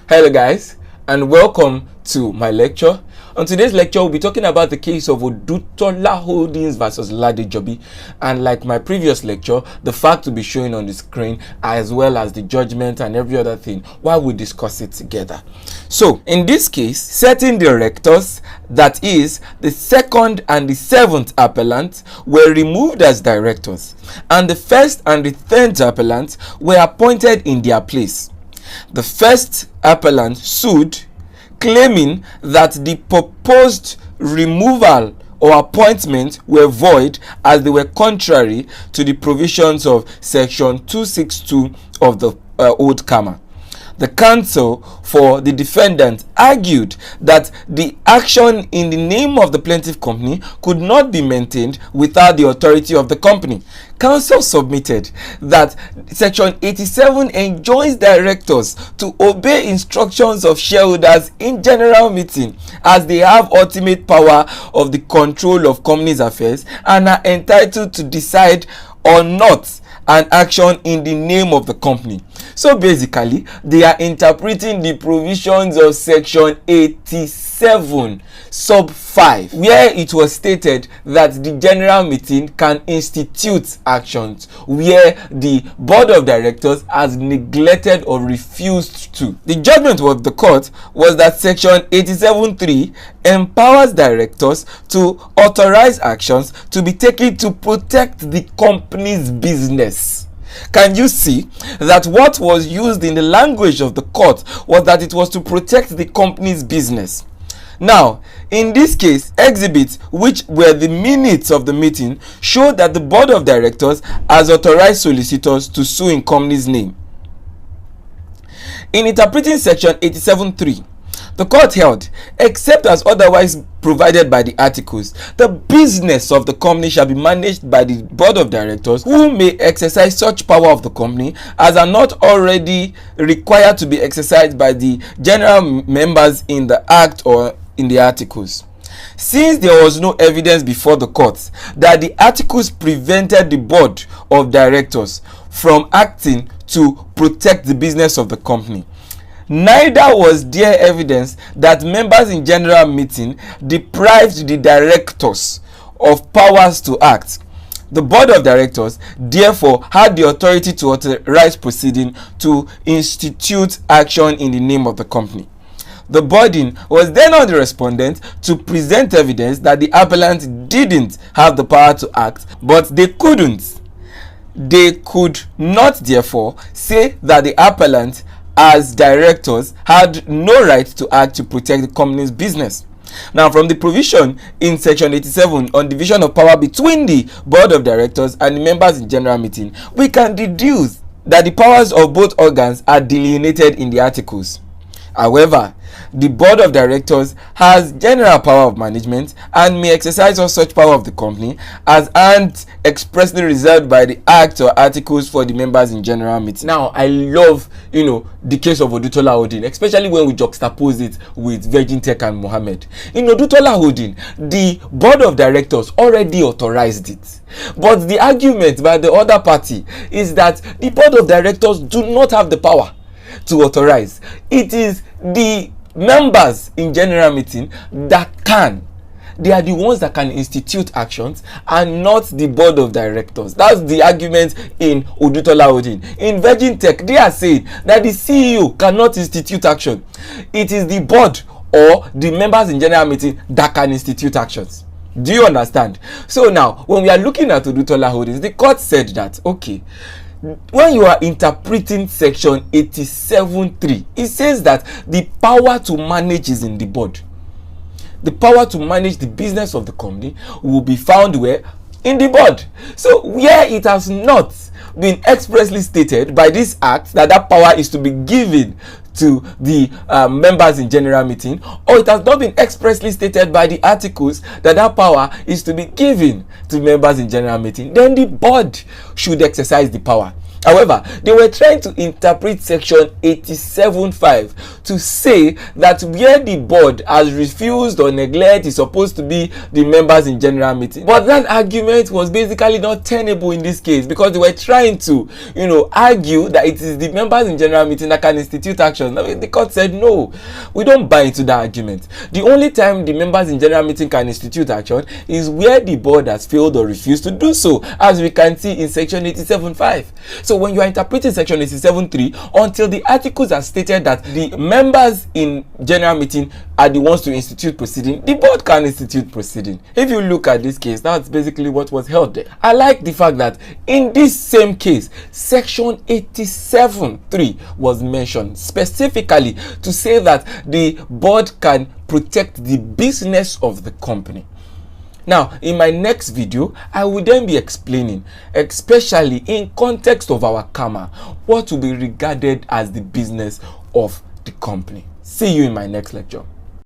Hello guys, and welcome to my lecture. On today's lecture, we'll be talking about the case of Odutola Holdings versus LADEJOBI, and like my previous lecture, the fact will be showing on the screen as well as the judgment and every other thing while we discuss it together. So in this case, certain directors, that is the second and the seventh appellant, were removed as directors, and the first and the third appellant were appointed in their place. The first appellant sued, claiming that the proposed removal or appointment were void as they were contrary to the provisions of section 262 of the old CAMA. The counsel for the defendant argued that the action in the name of the plaintiff company could not be maintained without the authority of the company. Counsel submitted that section 87 enjoins directors to obey instructions of shareholders in general meeting, as they have ultimate power of the control of company's affairs and are entitled to decide or not an action in the name of the company. So basically, they are interpreting the provisions of section 87 sub 5, where it was stated that the general meeting can institute actions where the board of directors has neglected or refused to. The judgment of the court was that section 87.3 empowers directors to authorize actions to be taken to protect the company's business. Can you see that what was used in the language of the court was that it was to protect the company's business? Now, in this case, exhibits, which were the minutes of the meeting, show that the board of directors has authorized solicitors to sue in company's name. In interpreting section 87.3, the court held, except as otherwise provided by the articles, the business of the company shall be managed by the board of directors, who may exercise such power of the company as are not already required to be exercised by the general members in the act or in the articles. Since there was no evidence before the court that the articles prevented the board of directors from acting to protect the business of the company, neither was there evidence that members in general meeting deprived the directors of powers to act. The board of directors therefore had the authority to authorize proceeding to institute action in the name of the company. The burden was then on the respondent to present evidence that the appellant didn't have the power to act, but they couldn't. They could not therefore say that the appellant as directors had no right to act to protect the company's business. Now, from the provision in section 87 on division of power between the board of directors and the members in general meeting, we can deduce that the powers of both organs are delineated in the articles. However, the board of directors has general power of management and may exercise all such power of the company as aren't expressly reserved by the act or articles for the members in general meeting. Now, I love, the case of Odutola Holding, especially when we juxtapose it with Virgin Tech and Mohammed. In Odutola Holding, the board of directors already authorized it. But the argument by the other party is that the board of directors do not have the power to authorize. It is the members in general meeting that can. They are the ones that can institute actions and not the board of directors. That's the argument in Odutola Holding. In Virgin Tech, they are saying that the CEO cannot institute action. It is the board or the members in general meeting that can institute actions. Do you understand? So now, when we are looking at Odutola Holdings, the court said that, okay, when you are interpreting section 87.3, it says that the power to manage is in the board. The power to manage the business of the company will be found where? In the board. So where it has not been expressly stated by this act that that power is to be given to the members in general meeting, or it has not been expressly stated by the articles that that power is to be given to members in general meeting, then the board should exercise the power. However, they were trying to interpret section 87.5 to say that where the board has refused or neglect is supposed to be the members in general meeting. But that argument was basically not tenable in this case, because they were trying to, argue that it is the members in general meeting that can institute action. The court said no, we don't buy into that argument. The only time the members in general meeting can institute action is where the board has failed or refused to do so, as we can see in section 87.5. So when you are interpreting section 87.3, until the articles are stated that the members in general meeting are the ones to institute proceeding, the board can institute proceeding. If you look at this case, that's basically what was held there. I like the fact that in this same case, section 87.3 was mentioned specifically to say that the board can protect the business of the company. Now, in my next video, I will then be explaining, especially in context of our CAMA, what will be regarded as the business of the company. See you in my next lecture.